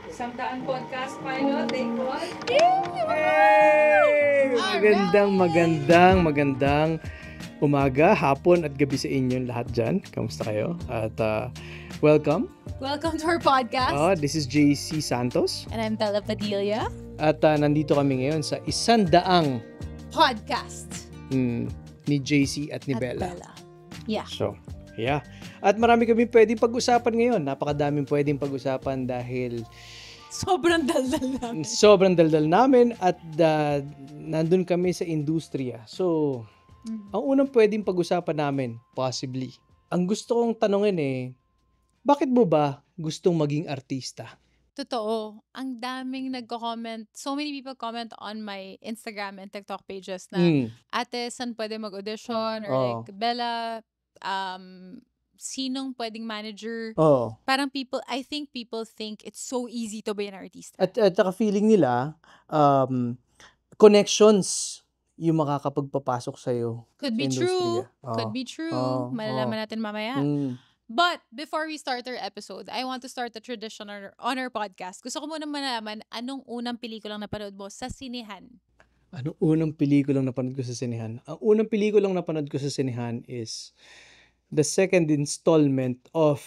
Samtaan Podcast Pilot, take one. Hey! Magandang umaga, hapon at gabi sa inyong lahat dyan. Kamusta kayo? At welcome. Welcome to our podcast. This is JC Santos. And I'm Bella Padilla. At nandito kami ngayon sa 100 Podcast. Ni JC at ni Bella. Yeah. So, yeah. At marami kami pwedeng pag-usapan ngayon. Napakadaming pwedeng pag-usapan dahil Sobrang daldal namin at nandun kami sa industriya. So, ang unang pwedeng pag-usapan namin, possibly, ang gusto kong tanongin bakit mo ba gustong maging artista? Totoo. Ang daming nagko-comment. So many people comment on my Instagram and TikTok pages na, ate, saan pwede mag-audition? Or like, Bella, sinong pwedeng manager? Parang I think people think it's so easy to be an artist. At saka feeling nila, connections yung makakapagpapasok sa'yo. Could be true. Could be true. Malalaman natin mamaya. But before we start our episode, I want to start a tradition on our podcast. Gusto ko muna malaman, anong unang pelikulang napanood mo sa sinehan? Anong unang pelikulang napanood ko sa sinehan? Ang unang pelikulang napanood ko sa sinehan is the second installment of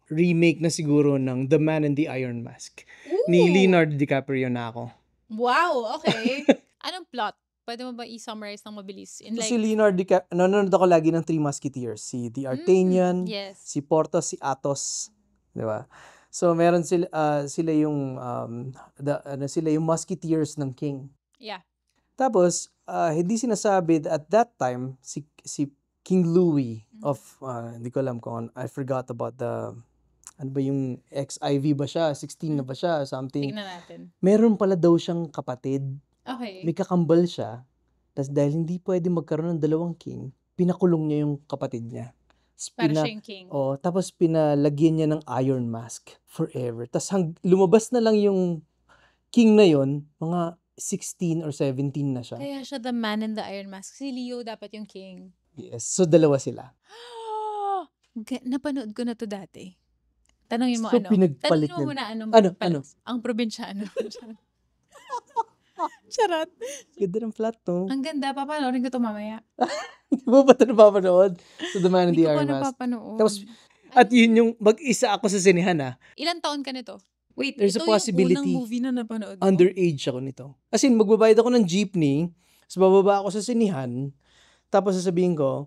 remake na siguro ng The Man in the Iron Mask. Ooh! Ni Leonardo DiCaprio na ako. Wow, okay. Anong plot? Pwede mo ba i-summarize ng mabilis? Si Leonardo DiCaprio, nanonood ako lagi ng Three Musketeers. Si D'Artagnan, yes, si Porthos, si Athos. Di ba? So, meron sila yung sila yung Musketeers ng King. Yeah. Tapos, hindi sinasabi at that time, si King Louis of, hindi ko alam kung, I forgot about ano ba yung XIV ba siya? 16 na ba siya? Something. Tingnan natin. Meron pala daw siyang kapatid. Okay. May kakambal siya. Tapos dahil hindi pwede magkaroon ng dalawang king, pinakulong niya yung kapatid niya. Para siya yung king. Tapos pinalagyan niya ng Iron Mask forever. Tapos lumabas na lang yung king na yon, mga 16 or 17 na siya. Kaya siya the Man in the Iron Mask. Si Leo dapat yung king. Yes. So, dalawa sila. Napanood ko na to dati. Tanongin mo So, pinagpalit Tanongin mo muna Ano? Ang probinsyano. Charot. Ganda ng plot, no? Ang ganda. Papanoorin ko to mamaya. Hindi mo ba ito napapanood? So, The Man in the Iron Mask. Napapanood. Tapos, at yun yung mag-isa ako sa sinehan, Ilan taon ka nito? Wait, there's a possibility. Ito yung unang movie na napanood mo? Underage ako nito. As in, magbabayad ako ng jeepney, tapos bababa ako sa sinihan, tapos sasabihin ko,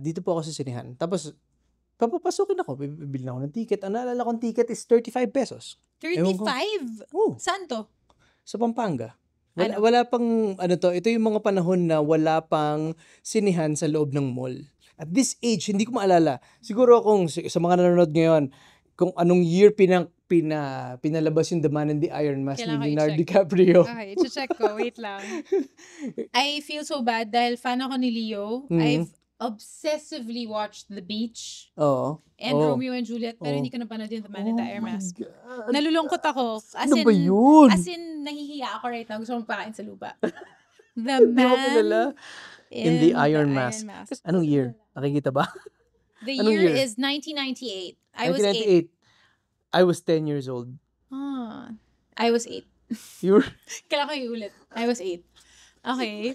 dito po ako sa sinihan. Tapos, papapasukin ako, bibili na ako ng ticket. Ang naalala kong ticket is 35 pesos. 35? Oh, Saan to? sa Pampanga. Wala pang, ito yung mga panahon na wala pang sinihan sa loob ng mall. At this age, hindi ko maalala. Siguro kung sa mga nanonood ngayon, kung anong year pinalabas yung The Man in the Iron Mask ni Leonardo DiCaprio. Okay, check ko. Wait lang. I feel so bad dahil fan ako ni Leo. I've obsessively watched The Beach and Romeo and Juliet, pero hindi ko napanood yung The Man in the Iron Mask. Nalulungkot ako. Ano ba yun? As in, nahihiya ako right now. Gusto kong pakain sa lupa. The Man in the Iron Mask. Anong year? Nakikita ba? The year is 1998. I was 8. I was 10 years old. I was 8. You were? Kailangan ko iulit. I was 8. Okay.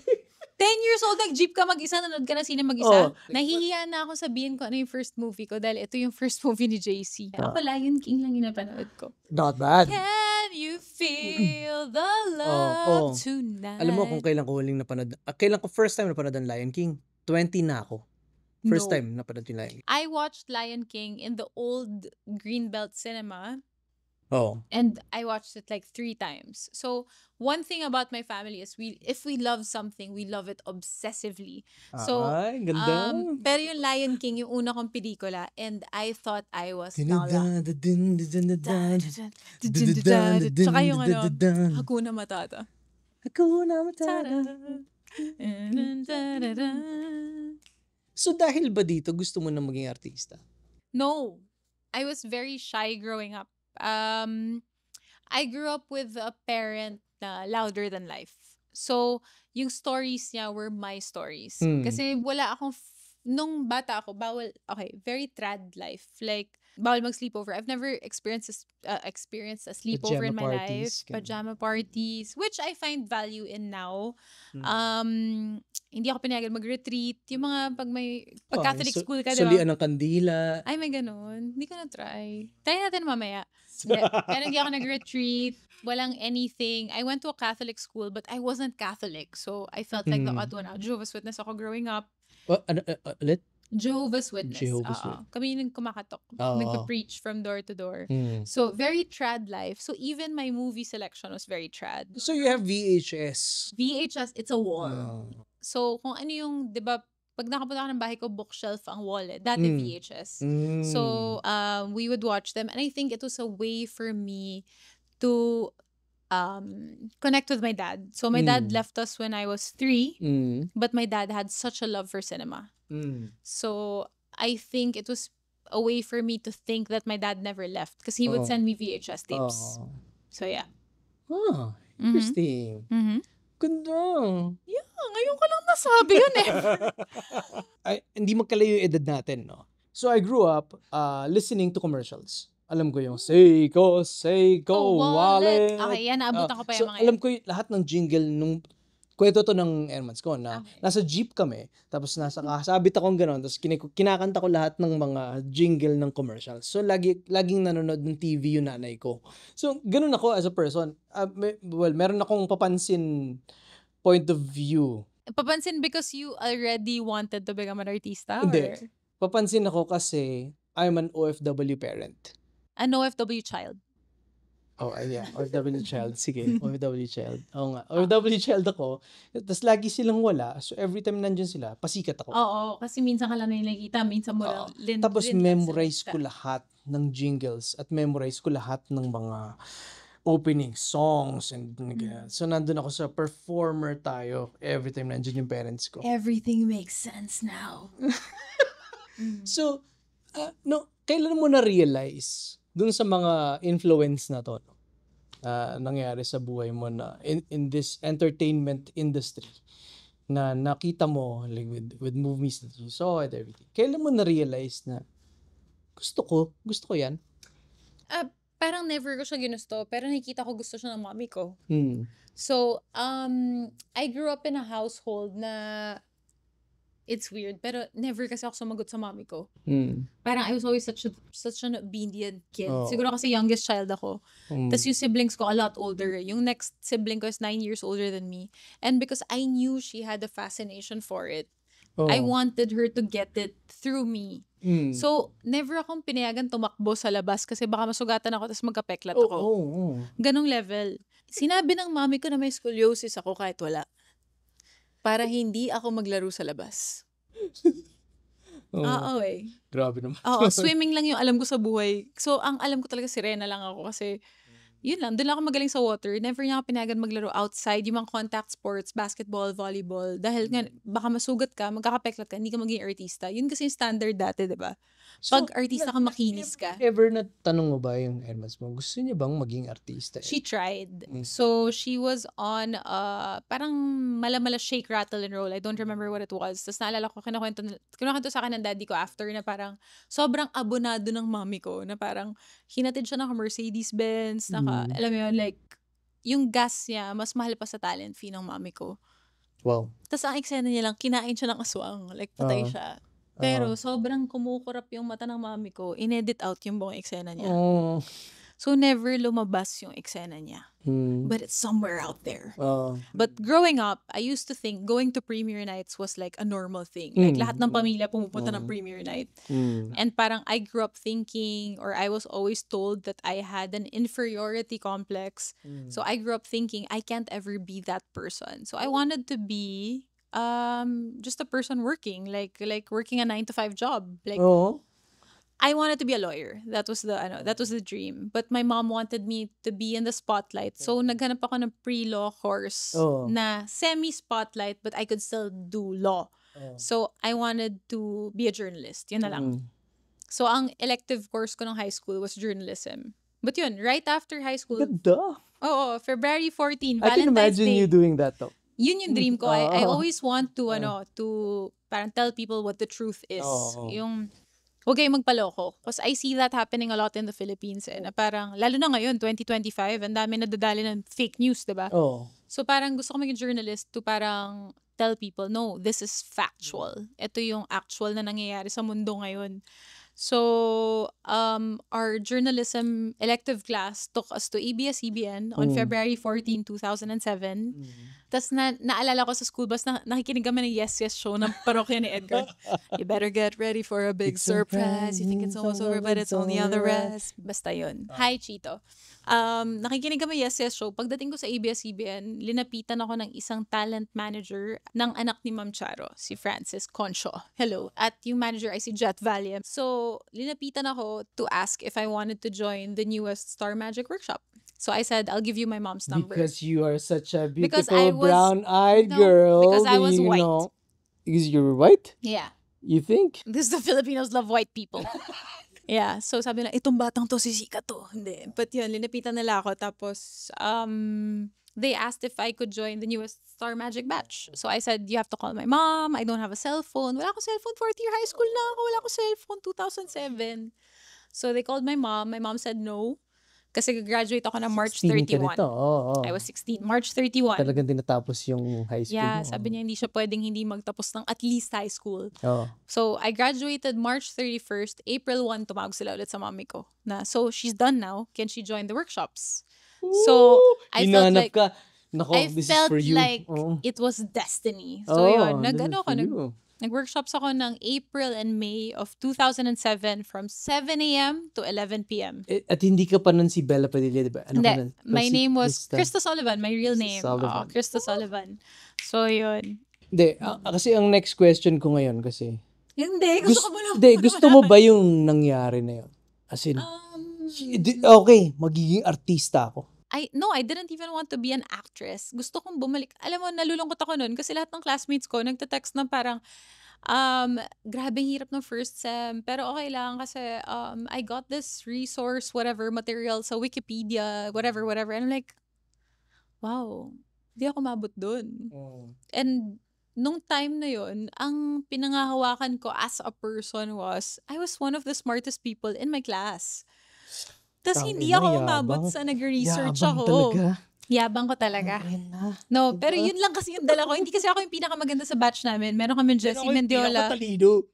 10 years old, nag-jeep ka mag-isa, nanood ka na sine mag-isa. Nahihiya na ako sabihin ko ano yung first movie ko dahil ito yung first movie ni JC. Ako Lion King lang yung napanood ko. Not bad. Can you feel the love tonight? Alam mo kung kailan ko huling napanood? Kailan ko first time napanood ang Lion King? 20 na ako. First time napanood yung Lion King. I watched Lion King in the old Greenbelt cinema. And I watched it like 3 times. So, one thing about my family is if we love something, we love it obsessively. So, ay, ganda. Pero yung Lion King, yung una kong pelikula, and I thought I was Nala. Tsaka yung Hakuna Matata. Hakuna Matata. So, dahil ba dito gusto mo na maging artista? No. I was very shy growing up. I grew up with a parent na louder than life. So, yung stories niya were my stories. Kasi wala akong, nung bata ako, very trad life. Like, bawal mag-sleepover. I've never experienced a sleepover in my life. Pajama parties, which I find value in now. Hindi ako pinayagan mag-retreat. Yung mga pag Catholic school ka, diba? Sulian ng kandila. Ay, may ganun. Hindi ko na-try. Try natin mamaya. Pero hindi ako nag-retreat. Walang anything. I went to a Catholic school, but I wasn't Catholic. So, I felt like the odd one out. Jehovah's Witness ako growing up. Ulit? Jehovah's Witness. Kami yung kumakatok. Nagpa-preach from door to door. So, very trad life. So, even my movie selection was very trad. So, you have VHS. VHS, it's a wall. So, kung ano yung, di ba, pag nakapunta ka ng bahay ko, bookshelf ang wall eh. Dati VHS. So, we would watch them. And I think it was a way for me to connect with my dad. So, my dad left us when I was 3. But my dad had such a love for cinema. So, I think it was a way for me to think that my dad never left. Because he would send me VHS tapes. So, yeah. Interesting. Ganda. Yeah, ngayon ko lang nasabi yun eh. Ay, hindi magkalayo yung edad natin, no? So, I grew up listening to commercials. Alam ko yung Seiko, wallet. Okay, yan, naabutan ko pa yung mga alam ko yung lahat ng jingle nung kwento to ng Hermans ko na nasa jeep kami, tapos kasabit akong gano'n, tapos kinakanta ko lahat ng mga jingle ng commercials. So, laging nanonood ng TV yung nanay ko. So, gano'n ako as a person. Meron akong papansin point of view. Papansin because you already wanted to become an artista? Hindi. Papansin ako kasi I'm an OFW parent. An OFW child? Oh, yeah. OFW child. Sige, OFW child. Oo nga. OFW child ako. Tapos lagi silang wala. So, every time nandyan sila, pasikat ako. Oo, kasi minsan ka lang nakikita. Minsan mo lang. Tapos, memorize ko lahat ng jingles at memorize ko lahat ng mga opening songs. And so, nandun ako sa performer tayo every time nandyan yung parents ko. Everything makes sense now. So, kailan mo na-realize dun sa mga influence na to, nangyari sa buhay mo na in this entertainment industry na nakita mo like with movies that you saw and everything. Kailan mo na-realize na gusto ko yan? Parang never ko siya ginusto, pero nakikita ko gusto siya ng mommy ko. So, I grew up in a household na it's weird, pero never kasi ako sumagot sa mommy ko. Parang I was always such an obedient kid. Siguro kasi youngest child ako. Tapos yung siblings ko a lot older. Yung next sibling ko is 9 years older than me. And because I knew she had a fascination for it, I wanted her to get it through me. So, never akong pinayagan tumakbo sa labas kasi baka masugatan ako tapos magkapeklat ako. Ganong level. Sinabi ng mommy ko na may scoliosis ako kahit wala. Para hindi ako maglaro sa labas. Oo eh. Grabe naman. Oo, swimming lang yung alam ko sa buhay. So, ang alam ko talaga sirena lang ako kasi yun lang, doon lang ako magaling sa water. Never niya ako pinayagan maglaro outside, yung mga contact sports, basketball, volleyball. Dahil nga, baka masugat ka, magkakapeklat ka, hindi ka maging artista. Yun kasi yung standard dati, diba? Pag artista ka, makinis ka. Ever na tanong mo ba yung Hermans mo, gusto niya bang maging artista? She tried. So, she was on, parang mala shake, rattle, and roll. I don't remember what it was. Tapos naalala ko, kinukwento sa akin ng daddy ko after na parang sobrang abonado ng mommy ko na parang hinatid siya ng Mercedes-Benz, alam mo yun, like, yung gas niya, mas mahal pa sa talent fee ng mommy ko. Wow. Tapos ang eksena niya lang, kinain siya ng aswang. Like, patay siya. Pero sobrang kumukurap yung mata ng mami ko. Inedit out yung buong eksena niya. So, never lumabas yung eksena niya. But it's somewhere out there. But growing up, I used to think going to premiere nights was like a normal thing. Like, lahat ng pamilya pumupunta ng premiere night. And parang I grew up thinking, or I was always told that I had an inferiority complex. So, I grew up thinking I can't ever be that person. So, I wanted to be just a person working, like working a 9-to-5 job. Like, I wanted to be a lawyer. That was the dream. But my mom wanted me to be in the spotlight. So, naghanap ako ng pre-law course na semi-spotlight, but I could still do law. So, I wanted to be a journalist. Yun na lang. So, ang elective course ko ng high school was journalism. But yun, right after high school. Ganda. Oo, February 14, Valentine's Day. I can imagine you doing that though. Yun yung dream ko. I always want to, to parang tell people what the truth is. Yung, Huwag kayong magpaloko. Because I see that happening a lot in the Philippines. Na parang, lalo na ngayon, 2025, ang dami nadadali ng fake news, diba? Oh. So parang gusto ko maging journalist to parang tell people, no, this is factual. Ito yung actual na nangyayari sa mundo ngayon. So, our journalism elective class took us to ABS-CBN on February 14, 2007. Tapos naalala ko sa school bus na nakikinig kami ng Yes Yes show ng parokya ni Edgar. You better get ready for a big surprise. You think it's almost over but it's only on the rest. Basta yun. Hi, Chito. Nakikinig kami Yes Yes show. Pagdating ko sa ABS-CBN, linapitan ako ng isang talent manager ng anak ni Ma'am Charo, si Francis Concho. Hello. At yung manager ay si Jet Valiant. So, linapitan ako to ask if I wanted to join the newest Star Magic workshop. So I said, I'll give you my mom's number. Because you are such a beautiful brown-eyed girl. Because I was white. Because you were white? Yeah. You think? This the Filipinos love white people. Yeah. So sabi na, itong batang to, sisika to. Hindi. But yun, linapitan nila ako. Tapos, they asked if I could join the newest Star Magic batch. So I said, you have to call my mom. I don't have a cell phone. Wala akong cellphone. 4th year high school na ako. Wala akong cellphone. 2007. So they called my mom. My mom said no. Kasi graduate ako na March 31. I was 16. March 31. Talagang tinatapos yung high school. Yeah, sabi niya hindi siya pwedeng hindi magtapos ng at least high school. Oh. So, I graduated March 31st. April 1, tumawag sila ulit sa mami ko. So, she's done now. Can she join the workshops? So, I felt like... Nako, this is for you. It was destiny. So, yun. Nag-workshops ako ng April and May of 2007 from 7 a.m. to 11 p.m. At hindi ka pa nun si Bella Padilla, di ba? My name was Krista Sullivan. My real name. Krista Sullivan. So, yun. Hindi, kasi ang next question ko ngayon kasi... Hindi, gusto mo ba yung nangyari na yun? As in, okay, magiging artista ako. I didn't even want to be an actress. Gusto kong bumalik. Alam mo, nalulungkot ako nun kasi lahat ng classmates ko nagte-text na parang, grabing hirap ng first sem, pero okay lang kasi I got this resource, whatever, material sa Wikipedia, whatever. And I'm like, wow, di ako mabot dun. And nung time na yun, ang pinangahawakan ko as a person was, I was one of the smartest people in my class. Tapos hindi ako umabot sa nag-research ako. Yabang ko talaga. No, pero yun lang kasi yung dala ko. Hindi kasi ako yung pinakamaganda sa batch namin. Meron kami Jessie Mendiola.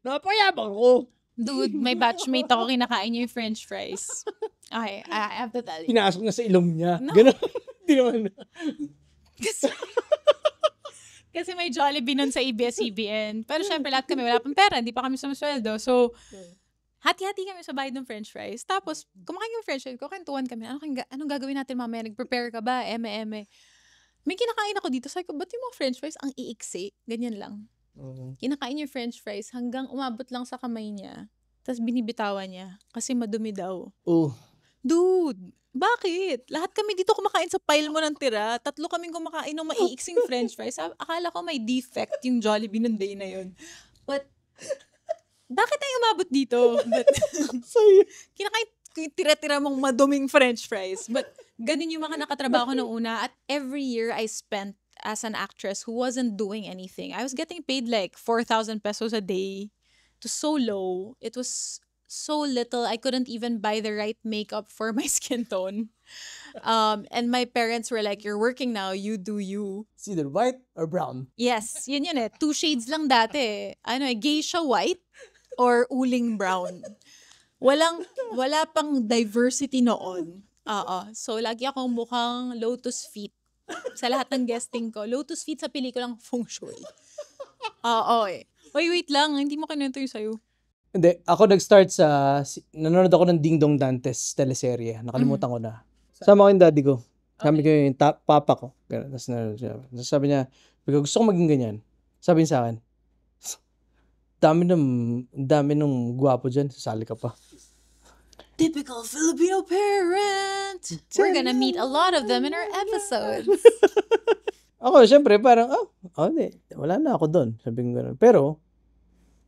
Napayabang ko. Dude, may batchmate ako, kinakain niya yung french fries. Okay, I have to tell you. Pinasok na sa ilong niya. No. Ganun. Hindi naman. Kasi may Jollibee nun sa ABS-CBN. Pero syempre, lahat kami, wala pang pera. Hindi pa kami sumasweldo. So, hati-hati kami sa bayad ng french fries. Tapos, kumakain kami french fries. Kukentuhan kami. Anong gagawin natin mamaya? Nag-prepare ka ba? Eme. May kinakain ako dito. Sabi ko, ba't yung mga french fries ang iiksi? Ganyan lang. Kinakain yung french fries hanggang umabot lang sa kamay niya. Tapos binibitawan niya. Kasi madumi daw. Dude, bakit? Lahat kami dito kumakain sa pile mo ng tira. 3 kaming kumakain ng maiiksing french fries. Akala ko may defect yung Jollibee ng day na yun. But, bakit tayo umabot dito? Kinakain tira-tira mong maduming french fries. But ganun yung mga nakatrabaho nung una. At every year I spent as an actress who wasn't doing anything. I was getting paid like 4,000 pesos a day. It was so low. It was so little. I couldn't even buy the right makeup for my skin tone. And my parents were like, you're working now, you do you. It's either white or brown. Yes, yun eh. 2 shades lang dati. Geisha white or uling brown. Wala pang diversity noon. So, lagi akong mukhang lotus feet. Sa lahat ng guesting ko. Lotus feet sa pelikulang Feng Shui. Wait lang. Hindi mo kinento yung sayo. Hindi. Ako nag-start nanonood ako ng Ding Dong Dantes teleserye. Nakalimutan ko na. Sama ko yung daddy ko. Kami ko yung papa ko. Tapos sabi niya, gusto ko maging ganyan. Sabi niya sa akin, dami nung gwapo dyan, sasali ka pa. Typical Filipino parent! We're gonna meet a lot of them in our episodes. Ako, syempre, parang, wala na ako doon. Sabi ko gano'n. Pero,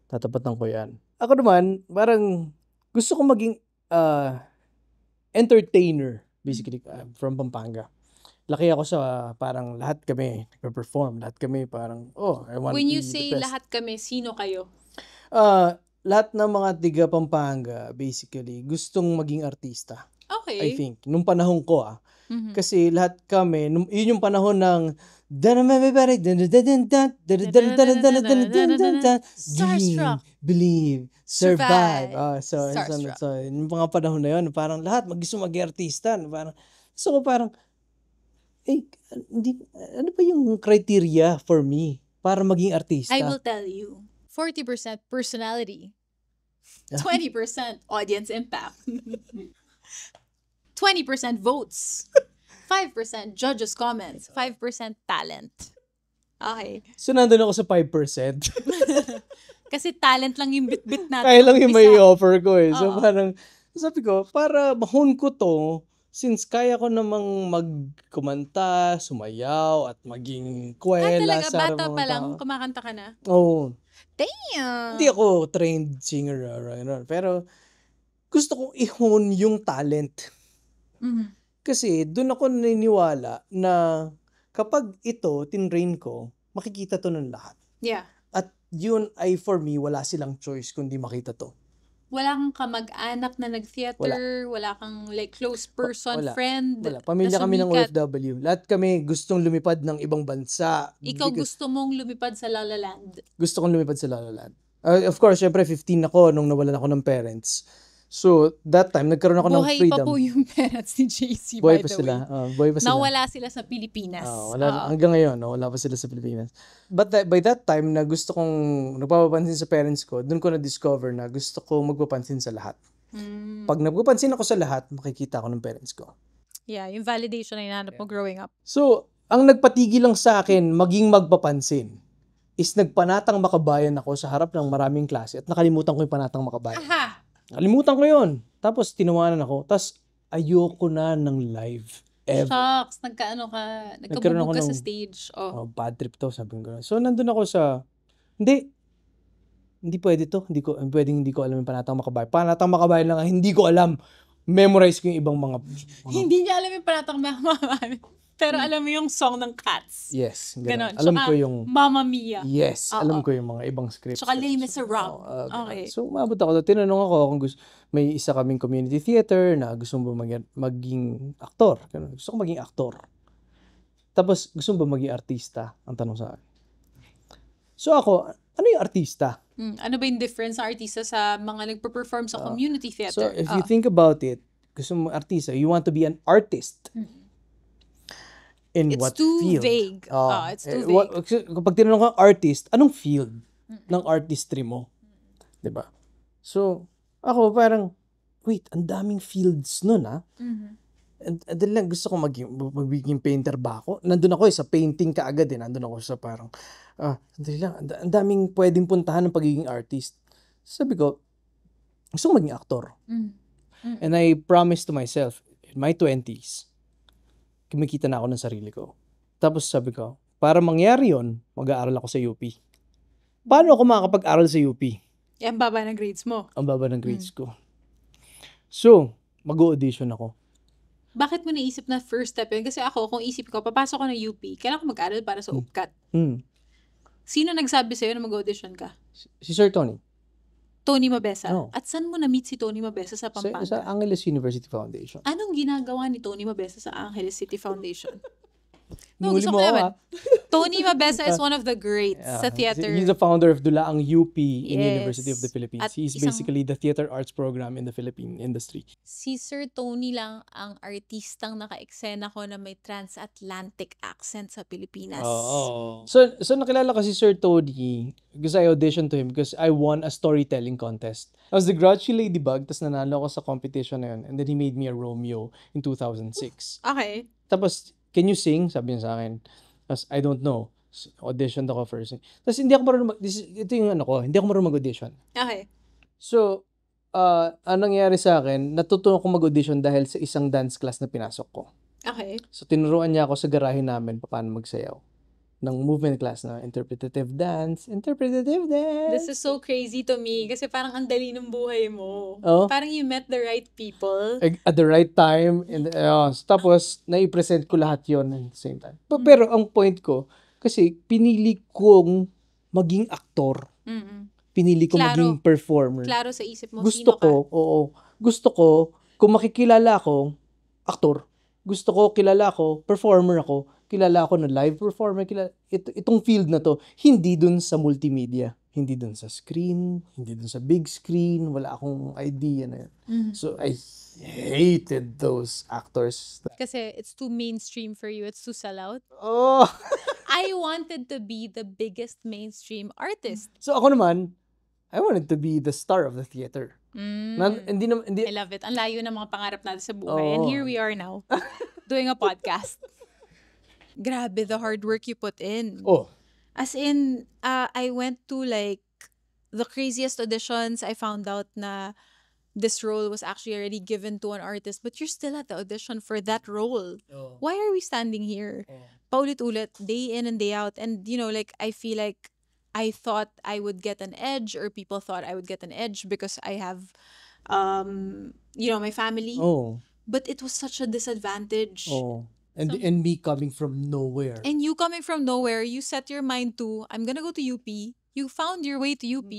tatapatan ko yan. Ako naman, parang, gusto ko maging entertainer, basically, from Pampanga. Laki ako sa parang lahat kami nagpe-perform. Lahat kami parang, I want to be the best. When you say lahat kami, sino kayo? lahat ng mga tiga Pampanga, basically, gustong maging artista. Okay. I think. Nung panahon ko, Mhm. Kasi lahat kami, yun yung panahon ng Starstruck. Believe, survive. Starstruck. So, yung mga panahon na yun, parang lahat gusto maging artista. Parang, so parang, ano ba yung criteria for me para maging artista? I will tell you. 40% personality. 20% audience impact. 20% votes. 5% judges' comments. 5% talent. Okay. So, nandun ako sa 5%. Kasi talent lang yung bit-bit natin. Kaya lang yung may offer ko eh. So, Oo. parang, sabi ko, para mahon ko to, since kaya ko namang magkumanta, sumayaw, at maging kwela talaga, sa bata mga pa lang, tao. kumakanta ka na? Oo. Damn! Hindi ako trained singer, pero gusto kong ihon yung talent. Mhm. Kasi doon ako naniniwala na kapag ito, tinrain ko, makikita to ng lahat. Yeah. At yun ay for me, wala silang choice kundi makita to. Wala kang kamag-anak na nag-theater, wala kang like close person, friend. Wala. Pamilya na kami ng sumikat. OFW. Lahat kami gustong lumipad ng ibang bansa. Ikaw gusto mong lumipad sa La La Land. Gusto kong lumipad sa La La Land. Of course, syempre 15 ako nung nawalan ako ng parents. So, that time, nagkaroon ako ng freedom. Buhay pa po yung parents ni JC, Buhay by pa the sila. way. Buhay pa sila. Nawala sila sa Pilipinas. Hanggang ngayon, wala pa sila sa Pilipinas. But by that time, na gusto kong nagpapapansin sa parents ko, dun ko na-discover na gusto ko magpapansin sa lahat. Pag nagpapansin ako sa lahat, makikita ako ng parents ko. Yeah, yung validation na hinahanap mo growing up. So, ang nagpatigil lang sa akin maging magpapansin is nagpanatang makabayan ako sa harap ng maraming klase at nakalimutan ko yung panatang makabayan. Aha! Nakalimutan ko yun. Tapos tinawanan ako. Tapos ayoko na ng live. Shucks, nagkabubog ka sa ng- stage. Bad trip to, sabi ko. So, nandun ako sa, hindi pwede to. Hindi ko alam yung panatang makabayan. Panatang makabayan lang, hindi ko alam. Memorize ko yung ibang mga Hindi niya alam yung panatang makabayan. Pero alam mo yung song ng Cats. yes. Ganon. Alam Tsaka, ko yung, Mamma Mia. yes, alam ko yung mga ibang scripts. Tsaka Les Miserables. Okay. Okay. So, umabot ako. Tinanong ako kung may isa kaming community theater na gusto mo maging aktor. Ganun. Gusto ko maging aktor. Tapos, gusto mo ba maging artista? Ang tanong sa akin. So, ako, ano yung artista? Ano ba yung difference sa artista sa mga nagpo-perform sa community theater? So, if you think about it, gusto mo artista, you want to be an artist. In It's what too field? vague. It's too vague. Kapag tinanong ka artist, anong field ng artistry mo? 'Di ba? So, ako parang, wait, ang daming fields nun And then lang gusto ko magiging painter ba ako? Nandun ako sa painting kaagad Nandun ako sa parang, sandali lang, ang daming pwedeng puntahan ng pagiging artist. Sabi ko, gusto ko maging aktor. And I promised to myself, in my 20s, kumikita na ako ng sarili ko. Tapos sabi ko, para mangyari yon, mag-aaral ako sa UP. Paano ako makakapag-aral sa UP? Ang baba ng grades mo. Ang baba ng grades ko. So, mag-audition ako. Bakit mo naisip na first step yun? Kasi ako, kung isip ko, papasok ko ng UP, kailangan ko mag-aral para sa UPCAT. Sino nagsabi sa'yo na mag-audition ka? Si Sir Tony. Tony Mabesa. Oo. At saan mo na-meet si Tony Mabesa sa Pampanga? Sa Angeles University Foundation. Anong ginagawa ni Tony Mabesa sa Angeles City Foundation? No, Huli gusto mo ko ako, naman. Tony Mabesa is one of the greats sa theater. He's the founder of Dulaang UP in Yes. University of the Philippines. At He's isang- basically the theater arts program in the Philippine industry. Si Sir Tony lang ang artistang naka-eksena ko na may transatlantic accent sa Pilipinas. So nakilala ko si Sir Tony because I auditioned to him because I won a storytelling contest. I was the grouchy ladybug, tapos nanalo ako sa competition na yun. And then he made me a Romeo in 2006. Okay. Tapos, can you sing? Sabi niya sa akin. Tapos, I don't know. Audition ako first. Tapos, hindi ako marunong ito yung ano ko, hindi ako marunong mag-audition. Okay. So, anong nangyari sa akin, natutunan ko mag-audition dahil sa isang dance class na pinasok ko. Okay. So, tinuruan niya ako sa garahe namin paano magsayaw. Ng movement class na interpretative dance. This is so crazy to me kasi parang ang dali ng buhay mo. Oh. Parang you met the right people. At the right time. And, tapos, nai-present ko lahat yon at the same time. Pero ang point ko, kasi pinili kong maging aktor. pinili ko maging performer. Klaro sa isip mo, gusto sino ka? Gusto ko, kung makikilala ako, aktor. Gusto ko, kilala ako, performer ako, kilala ako na live performer, itong field na to, hindi dun sa multimedia, hindi dun sa screen, hindi dun sa big screen, wala akong idea na yun. So, I hated those actors. Kasi it's too mainstream for you, it's too sell out. Oh! I wanted to be the biggest mainstream artist. So, ako naman, I wanted to be the star of the theater. Hindi. I love it. Ang layo ng mga pangarap natin sa buhay. And here we are now, doing a podcast. Grabe, the hard work you put in. Oh. As in, I went to like the craziest auditions. I found out na this role was actually already given to an artist, but you're still at the audition for that role. Oh. Why are we standing here? Paulit-ulit, day in and day out. And, you know, like, I feel like I thought I would get an edge, or people thought I would get an edge because I have, you know, my family. Oh. But it was such a disadvantage. Oh. And me coming from nowhere. And you coming from nowhere, you set your mind to, I'm gonna go to UP. You found your way to UP.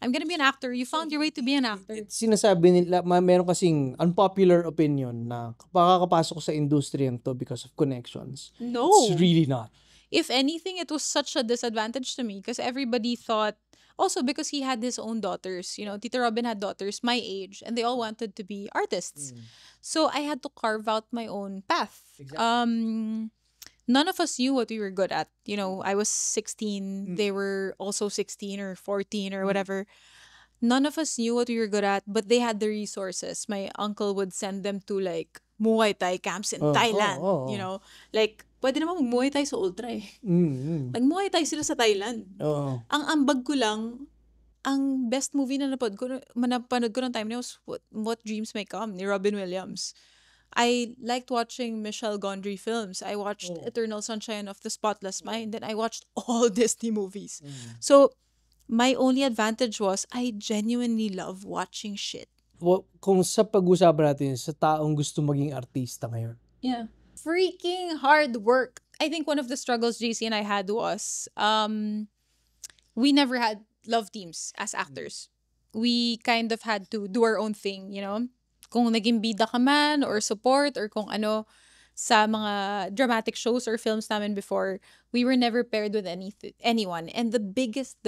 I'm gonna be an actor. You found your way to be an actor. Sinasabi nila, meron kasing unpopular opinion na makakapasok sa industriyang to because of connections. No. It's really not. If anything, it was such a disadvantage to me because everybody thought, also because he had his own daughters, you know, Tito Robin had daughters my age and they all wanted to be artists. So I had to carve out my own path. Exactly. None of us knew what we were good at. You know, I was 16, they were also 16 or 14 or whatever. None of us knew what we were good at, but they had the resources. My uncle would send them to like Muay Thai camps in Thailand, you know, like pwede naman mag-Muay Thai sa Ultra eh. Nag-Muay Thai sila sa Thailand. Ang ambag ko lang, ang best movie na napanood ko ng time niya was What Dreams May Come ni Robin Williams. I liked watching Michel Gondry films. I watched Eternal Sunshine of the Spotless Mind, and I watched all Disney movies. So, my only advantage was I genuinely love watching shit. Well, kung sa pag-usapan natin sa taong gusto maging artista ngayon. Yeah. Freaking hard work. I think one of the struggles JC and I had was we never had love teams as actors. We kind of had to do our own thing, you know? Kung naging bida ka man or support or kung ano sa mga dramatic shows or films namin before, we were never paired with anyone. And the biggest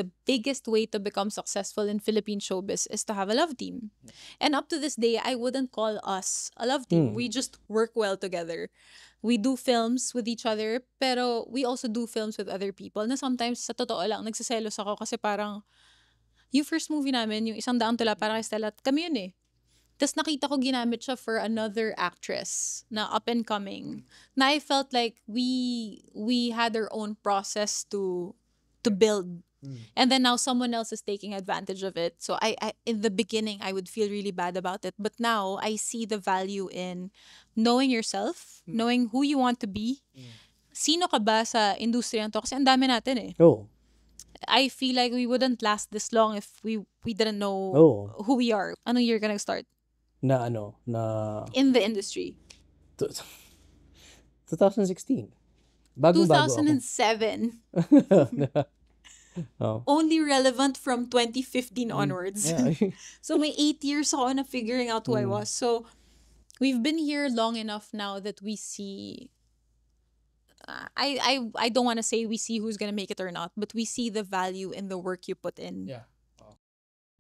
way to become successful in Philippine showbiz is to have a love team. And up to this day, I wouldn't call us a love team. We just work well together. We do films with each other, pero we also do films with other people na sometimes, sa totoo lang, nagsiselos ako kasi parang yung first movie namin, yung 100 Tula para kay Stella, kami yun eh. Tapos nakita ko ginamit siya for another actress na up and coming. Na I felt like we had our own process to build. And then now someone else is taking advantage of it. So I in the beginning, I would feel really bad about it. But now I see the value in knowing yourself, knowing who you want to be. Sino ka ba sa industriya to? Kasi ang dami natin eh. Oh. I feel like we wouldn't last this long if we didn't know who we are. Anong year ka nag-start? Na in the industry. 2016. Bago 2007. Only relevant from 2015 onwards. Yeah. So may 8 years ako na figuring out who I was. So we've been here long enough now that we see I don't want to say we see who's gonna make it or not, but we see the value in the work you put in. Yeah.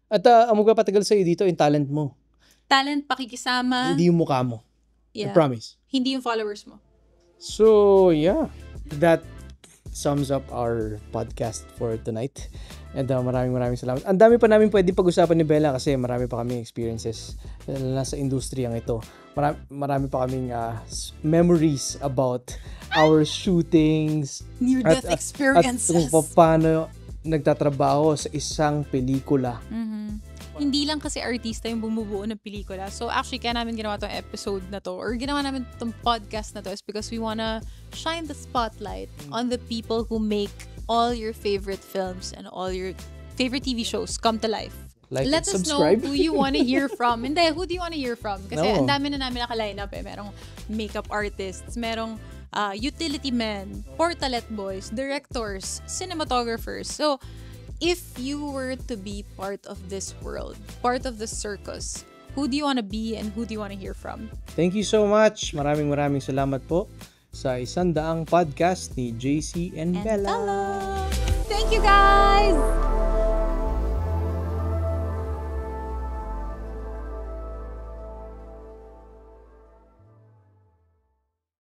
At ang magpapatagal sa'yo dito, yung talent mo. Talent, pakikisama. Hindi yung mukha mo. Yeah. I promise. Hindi yung followers mo. So, yeah. That sums up our podcast for tonight. And maraming salamat. Ang dami pa namin pwede pag-usapan ni Bella kasi marami pa kaming experiences nasa industriyang ito. Marami pa kaming memories about our shootings. Near-death experiences. At kung paano nagtatrabaho sa isang pelikula. Hindi lang kasi artista yung bumubuo ng pelikula. So actually, kaya namin ginawa tong episode na to or ginawa namin tong podcast na to is because we wanna shine the spotlight on the people who make all your favorite films and all your favorite TV shows come to life. Let us subscribe. Know who you wanna hear from. Hindi, who do you wanna hear from? Kasi ang dami na namin naka-line up eh. Merong makeup artists, merong utility men, portalet boys, directors, cinematographers. So, if you were to be part of this world, part of the circus, who do you want to be and who do you want to hear from? Thank you so much. Maraming salamat po sa 100 podcast ni JC and Bella. Thank you guys!